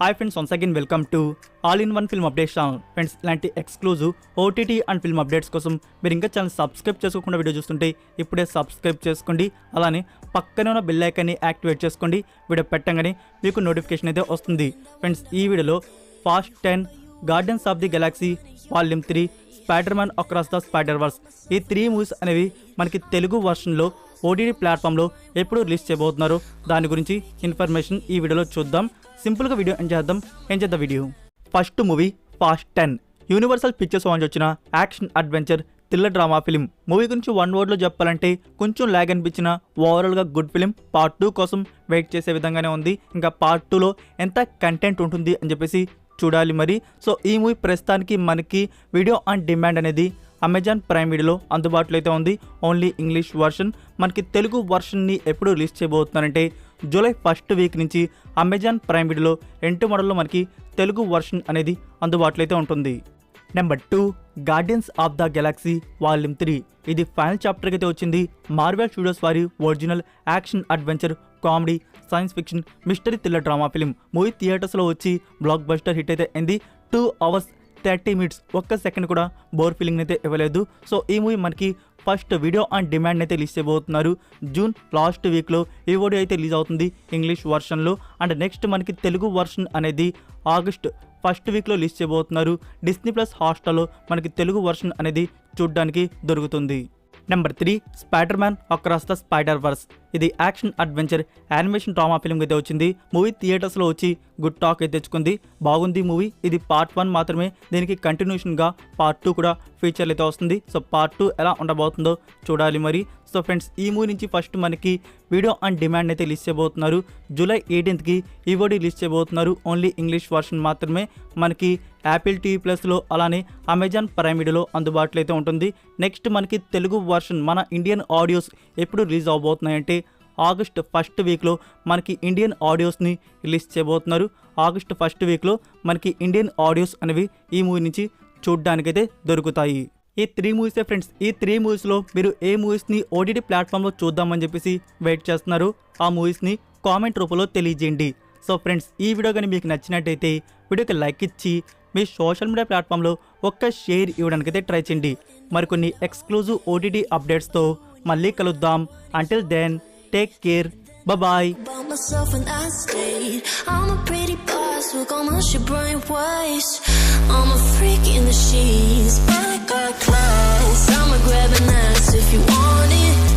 Hi friends, once again welcome to all in one film updates channel. Friends, ఇలాంటి exclusive OTT and film updates కోసం మీరు ఇంకా channel subscribe చేసుకోకుండా video చూస్తుంటే ఇప్పుడే సబ్స్క్రైబ్ చేసుకోండి. అలానే పక్కనే ఉన్న బెల్ ఐకాన్ని యాక్టివేట్ చేసుకోండి. వీడియో పెట్టగానే మీకు నోటిఫికేషన్ అయితే వస్తుంది. ఫ్రెండ్స్, ఈ వీడియోలో Fast 10, Guardians of the Galaxy volume 3, Spider Man across the Spider Verse, ఈ 3 మూవీస్ అనేవి మనకి తెలుగు వర్షన్లో ఓటీటీ ప్లాట్ఫామ్లో ఎప్పుడు రిలీజ్ చేయబోతున్నారో దాని గురించి ఇన్ఫర్మేషన్ ఈ వీడియోలో చూద్దాం. సింపుల్గా వీడియో ఎంజాయ్ చేద్దాం video. First movie fast 10 universal pictures నుంచి వచ్చిన action adventure thriller drama film. Movie గురించి వన్ వర్డ్లో చెప్పాలంటే కొంచెం ల్యాగ్ అనిపించిన ఓవరాల్గా గుడ్ ఫిలిం. పార్ట్ 2 కోసం వెయిట్ చేసే విధంగానే ఉంది. ఇంకా పార్ట్ 2లో ఎంత కంటెంట్ ఉంటుంది అని చెప్పేసి చూడాలి మరి. సో ఈ మూవీ ప్రస్తుతానికి మనకి వీడియో ఆన్ డిమాండ్ అనేది అమెజాన్ ప్రైమ్ వీడియోలో అందుబాటులో అయితే ఉంది. Only English version. మనకి తెలుగు వర్షన్ని ఎప్పుడు రిలీజ్ చేయబోతున్నారంటే జూలై 1st వీక్ నుంచి అమెజాన్ ప్రైమ్ వీడియోలో 2 మోడల్లో మనకి తెలుగు వర్షన్ అనేది అందుబాటులో అయితే ఉంటుంది. Number 2, guardians of the Galaxy volume 3. ఇది ఫైనల్ చాప్టర్కి అయితే వచ్చింది. మార్వెల్ స్టూడియోస్ వారి original action adventure comedy science fiction mystery thriller drama film. Movie థియేటర్స్లో వచ్చి బ్లాక్ బస్టర్ హిట్ అయితే అయింది. 2 hours 30 minutes, ఒక్క సెకండ్ కూడా బోర్ ఫీలింగ్ అయితే ఇవ్వలేదు. సో ఈ మూవీ మనకి ఫస్ట్ వీడియో ఆన్ డిమాండ్ అయితే రిలీజ్ చేయబోతున్నారు. జూన్ లాస్ట్ వీక్లో ఈ వీడియో అయితే రిలీజ్ అవుతుంది ఇంగ్లీష్ వర్షన్లో. అండ్ నెక్స్ట్ మనకి తెలుగు వర్షన్ అనేది ఆగస్ట్ 1st వీక్లో రిలీజ్ చేయబోతున్నారు. డిస్నీ ప్లస్ హాట్స్టార్లో మనకి తెలుగు వర్షన్ అనేది చూడడానికి దొరుకుతుంది. Number 3, Spider Man across the Spider Verse. ఇది action adventure animation drama film అయితే వచ్చింది. మూవీ థియేటర్స్లో వచ్చి గుడ్ టాక్ అయితే తెచ్చుకుంది. బాగుంది మూవీ. ఇది పార్ట్ 1 మాత్రమే. దీనికి కంటిన్యూషన్గా పార్ట్ 2 కూడా ఫీచర్లు అయితే వస్తుంది. సో పార్ట్ 2 ఎలా ఉండబోతుందో చూడాలి మరి. సో ఫ్రెండ్స్, ఈ మూవీ నుంచి ఫస్ట్ మనకి వీడియో ఆన్ డిమాండ్ అయితే రిలీజ్ చేయబోతున్నారు. జూలై 18కి ఈ వీడియో రిలీజ్ చేయబోతున్నారు. ఓన్లీ ఇంగ్లీష్ వర్షన్ మాత్రమే. మనకి యాపిల్ టీవీ ప్లస్లో అలానే అమెజాన్ ప్రైమ్ వీడియోలో అందుబాటులో అయితే ఉంటుంది. నెక్స్ట్ మనకి తెలుగు వర్షన్ మన ఇండియన్ ఆడియోస్ ఎప్పుడు రిలీజ్ అవబోతున్నాయంటే ఆగస్ట్ 1st వీక్లో మనకి ఇండియన్ ఆడియోస్ని రిలీజ్ చేయబోతున్నారు. ఆగస్ట్ 1st వీక్లో మనకి ఇండియన్ ఆడియోస్ అనేవి ఈ మూవీ నుంచి చూడడానికైతే దొరుకుతాయి. ఈ 3 మూవీసే ఫ్రెండ్స్. ఈ 3 మూవీస్లో మీరు ఏ మూవీస్ని ఓటీటీ ప్లాట్ఫామ్లో చూద్దామని చెప్పేసి వెయిట్ చేస్తున్నారు, ఆ మూవీస్ని కామెంట్ రూపంలో తెలియజేయండి. సో ఫ్రెండ్స్, ఈ వీడియో కానీ మీకు నచ్చినట్టయితే వీడియోకి లైక్ ఇచ్చి మీ సోషల్ మీడియా ప్లాట్ఫామ్లో ఒక్క షేర్ ఇవ్వడానికైతే ట్రై చేయండి. మరికొన్ని ఎక్స్క్లూజివ్ ఓటీటీ అప్డేట్స్తో మళ్ళీ కలుద్దాం. Until then take care, bye. I'm a freak in the sheets, but I got class. I'ma grab an ass if you want it.